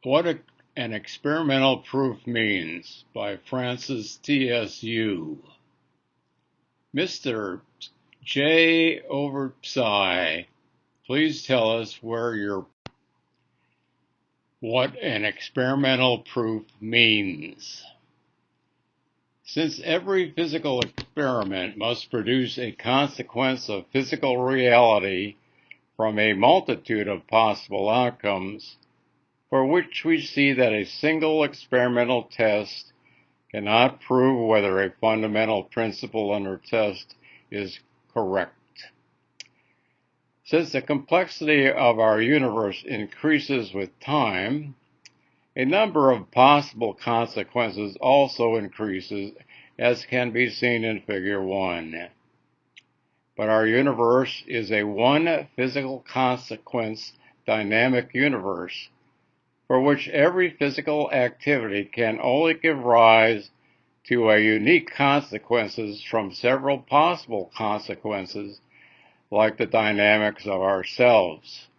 What an Experimental Proof Means by Francis T.S. Mr. J. over Psi, please tell us what an experimental proof means. Since every physical experiment must produce a consequence of physical reality from a multitude of possible outcomes, for which we see that a single experimental test cannot prove whether a fundamental principle under test is correct. Since the complexity of our universe increases with time, a number of possible consequences also increases, as can be seen in Figure 1. But our universe is a one physical consequence dynamic universe, for which every physical activity can only give rise to a unique consequences from several possible consequences, like the dynamics of ourselves,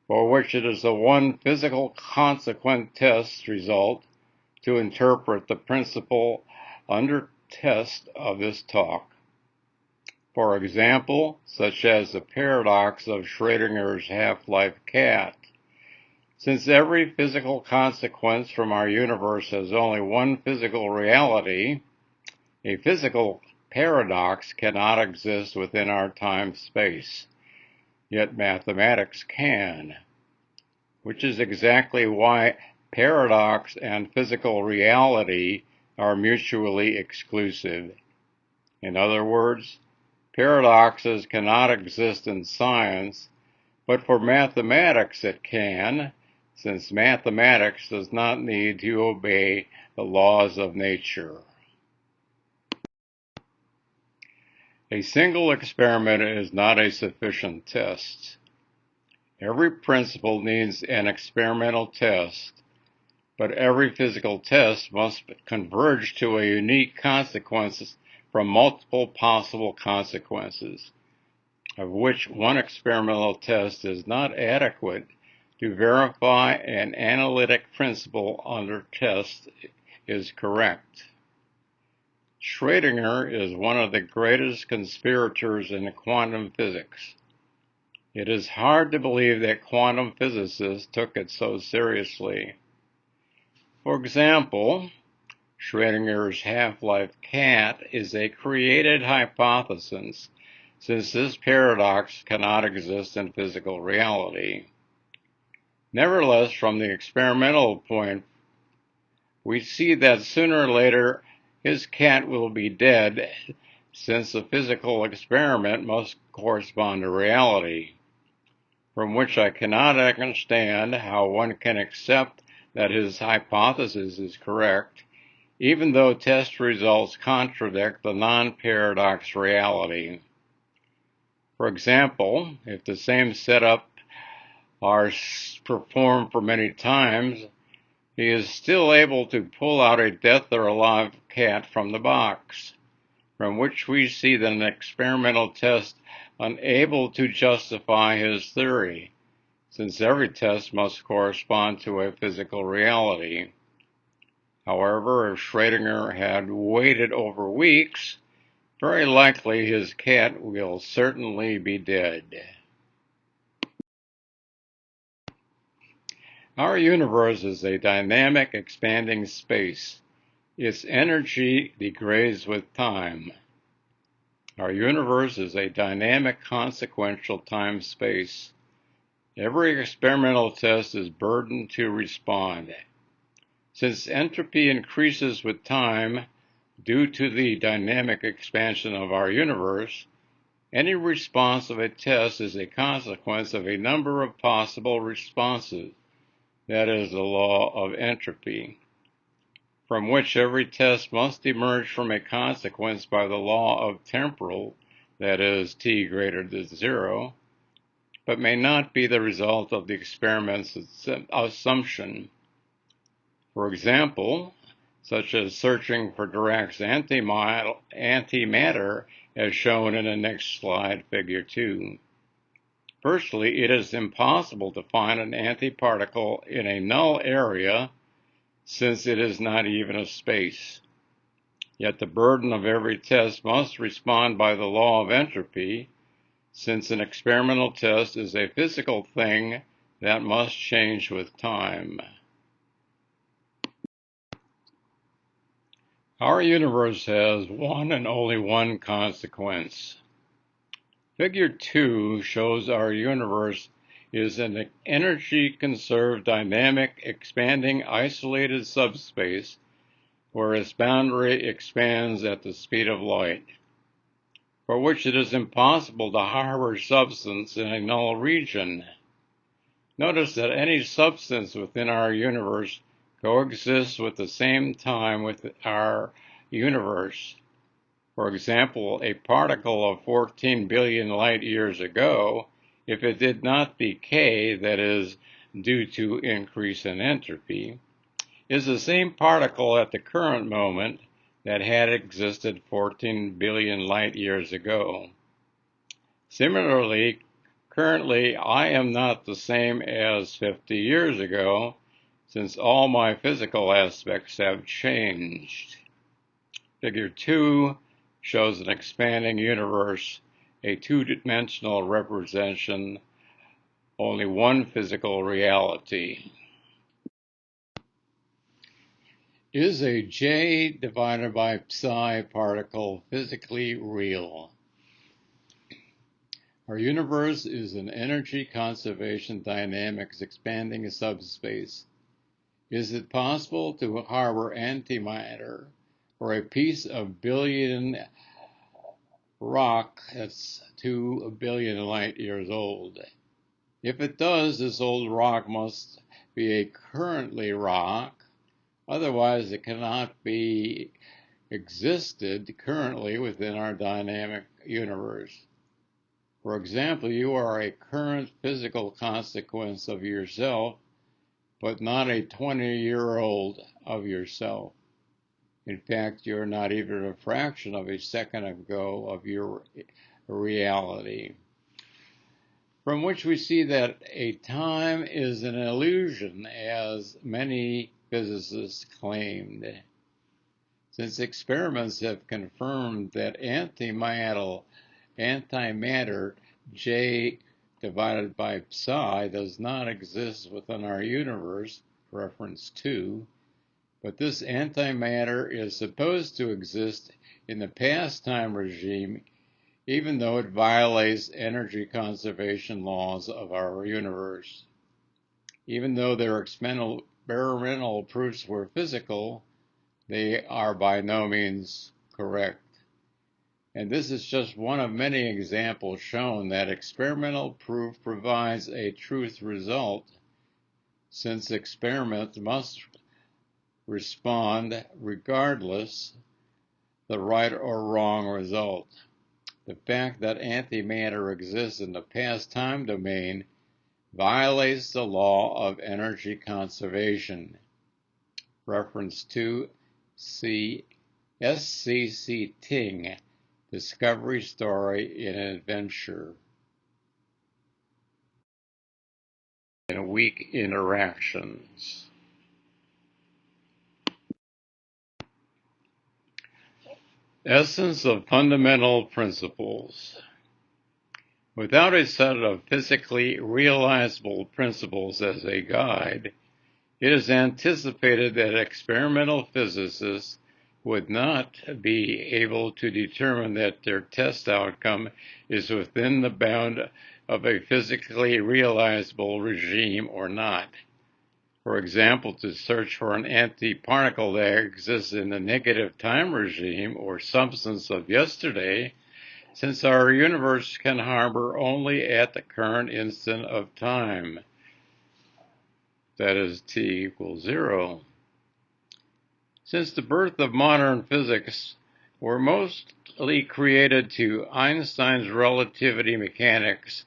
for which it is the one physical consequent test result to interpret the principle under test of this talk. For example, such as the paradox of Schrödinger's half-life cat. Since every physical consequence from our universe has only one physical reality, a physical paradox cannot exist within our time-space, yet mathematics can, which is exactly why paradox and physical reality are mutually exclusive. In other words, paradoxes cannot exist in science, but for mathematics it can, since mathematics does not need to obey the laws of nature. A single experiment is not a sufficient test. Every principle needs an experimental test, but every physical test must converge to a unique consequence from multiple possible consequences, of which one experimental test is not adequate to verify an analytic principle under test is correct. Schrödinger is one of the greatest conspirators in quantum physics. It is hard to believe that quantum physicists took it so seriously. For example, Schrödinger's half-life cat is a created hypothesis, since this paradox cannot exist in physical reality. Nevertheless, from the experimental point, we see that sooner or later his cat will be dead, since the physical experiment must correspond to reality, from which I cannot understand how one can accept that his hypothesis is correct, even though test results contradict the non-paradox reality. For example, if the same setup are performed for many times, he is still able to pull out a dead or alive cat from the box, from which we see that an experimental test unable to justify his theory, since every test must correspond to a physical reality. However, if Schrödinger had waited over weeks, very likely his cat will certainly be dead. Our universe is a dynamic, expanding space. Its energy degrades with time. Our universe is a dynamic, consequential time-space. Every experimental test is burdened to respond. Since entropy increases with time due to the dynamic expansion of our universe, any response of a test is a consequence of a number of possible responses. That is the law of entropy, from which every test must emerge from a consequence by the law of temporal, that is, t greater than 0, but may not be the result of the experiment's assumption. For example, such as searching for Dirac's antimatter, as shown in the next slide, Figure 2. Firstly, it is impossible to find an antiparticle in a null area since it is not even a space. Yet the burden of every test must respond by the law of entropy, since an experimental test is a physical thing that must change with time. Our universe has one and only one consequence. Figure 2 shows our universe is an energy-conserved, dynamic, expanding, isolated subspace where its boundary expands at the speed of light, for which it is impossible to harbor substance in a null region. Notice that any substance within our universe coexists with the same time with our universe. For example, a particle of 14 billion light years ago, if it did not decay, that is, due to increase in entropy, is the same particle at the current moment that had existed 14 billion light years ago. Similarly, currently I am not the same as 50 years ago, since all my physical aspects have changed. Figure 2 shows an expanding universe, a two-dimensional representation, only one physical reality. Is a J divided by psi particle physically real? Our universe is an energy conservation dynamics expanding subspace. Is it possible to harbor antimatter or a piece of billion rock that's 2 billion light years old? If it does, this old rock must be a currently rock, otherwise it cannot be existed currently within our dynamic universe. For example, you are a current physical consequence of yourself, but not a 20-year-old of yourself. In fact, you're not even a fraction of a second ago of your reality. From which we see that a time is an illusion, as many physicists claimed. Since experiments have confirmed that antimatter J divided by psi does not exist within our universe, reference 2, but this antimatter is supposed to exist in the past time regime, even though it violates energy conservation laws of our universe. Even though their experimental proofs were physical, they are by no means correct. And this is just one of many examples shown that experimental proof provides a truth result, since experiments must respond regardless the right or wrong result. The fact that antimatter exists in the past time domain violates the law of energy conservation. Reference to SCC Ting, Discovery Story in Adventure. And weak interactions. Essence of fundamental principles. Without a set of physically realizable principles as a guide, it is anticipated that experimental physicists would not be able to determine that their test outcome is within the bound of a physically realizable regime or not. For example, to search for an antiparticle that exists in the negative time regime or substance of yesterday, since our universe can harbor only at the current instant of time, that is t equals 0. Since the birth of modern physics were mostly created to Einstein's relativity mechanics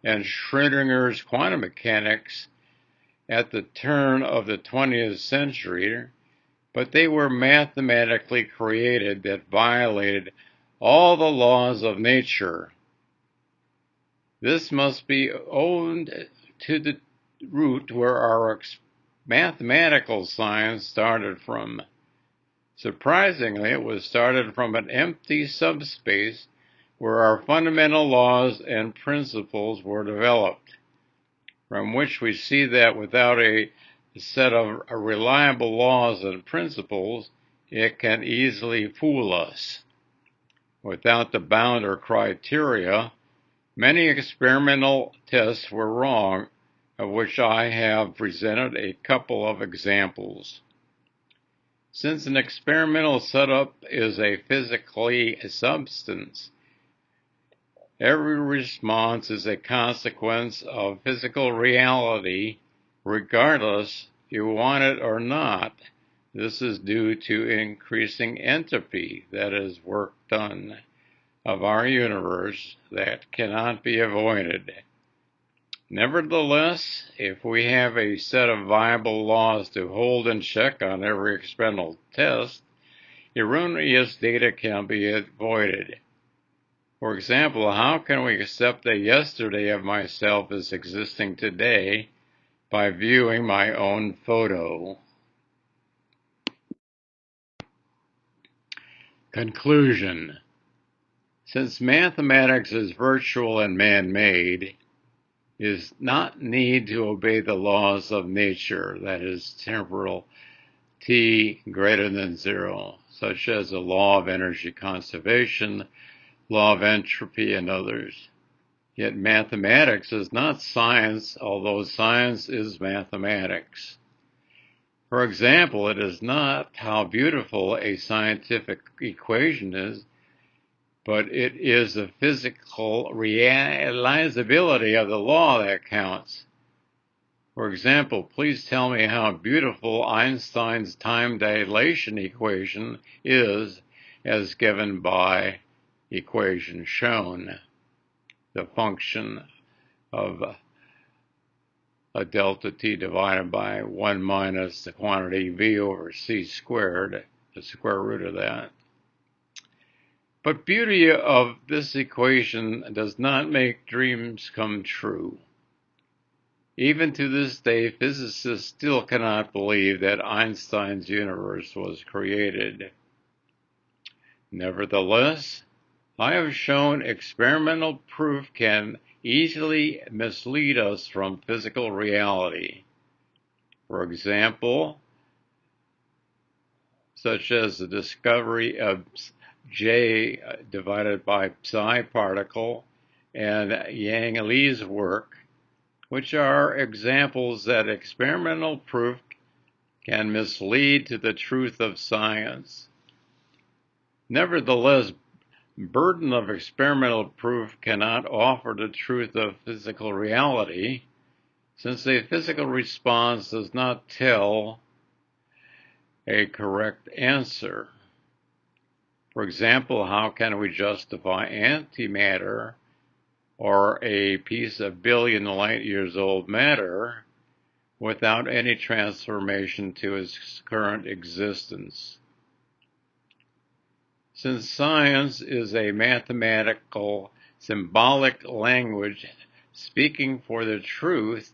and Schrödinger's quantum mechanics at the turn of the 20th century, but they were mathematically created that violated all the laws of nature. This must be owed to the root where our mathematical science started from. Surprisingly, it was started from an empty subspace where our fundamental laws and principles were developed, from which we see that without a set of reliable laws and principles, it can easily fool us. Without the bound or criteria, many experimental tests were wrong, of which I have presented a couple of examples. Since an experimental setup is a physically substance, every response is a consequence of physical reality, regardless if you want it or not. This is due to increasing entropy, that is, work done, of our universe that cannot be avoided. Nevertheless, if we have a set of viable laws to hold and check on every experimental test, erroneous data can be avoided. For example, how can we accept a yesterday of myself as existing today by viewing my own photo? Conclusion. Since mathematics is virtual and man-made, is not need to obey the laws of nature, that is, temporal t greater than 0, such as the law of energy conservation, law of entropy, and others. Yet mathematics is not science, although science is mathematics. For example, it is not how beautiful a scientific equation is, but it is the physical realizability of the law that counts. For example, please tell me how beautiful Einstein's time dilation equation is as given by equation shown, the function of a delta t divided by 1 minus the quantity v over c squared, the square root of that. But beauty of this equation does not make dreams come true. Even to this day, physicists still cannot believe that Einstein's universe was created. Nevertheless, I have shown experimental proof can easily mislead us from physical reality. For example, such as the discovery of J divided by psi particle and Yang Li's work, which are examples that experimental proof can mislead to the truth of science. Nevertheless, burden of experimental proof cannot offer the truth of physical reality, since a physical response does not tell a correct answer. For example, how can we justify antimatter or a piece of billion light years old matter without any transformation to its current existence? Since science is a mathematical, symbolic language speaking for the truth,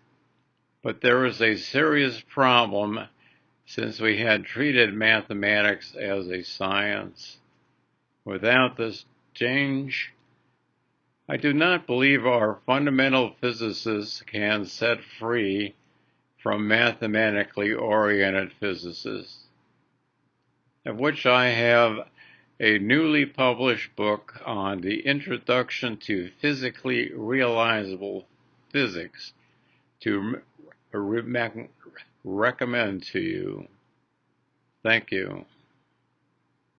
but there is a serious problem since we had treated mathematics as a science. Without this change, I do not believe our fundamental physicists can set free from mathematically oriented physicists, of which I have a newly published book on the Introduction to Physically Realizable Physics to recommend to you. Thank you.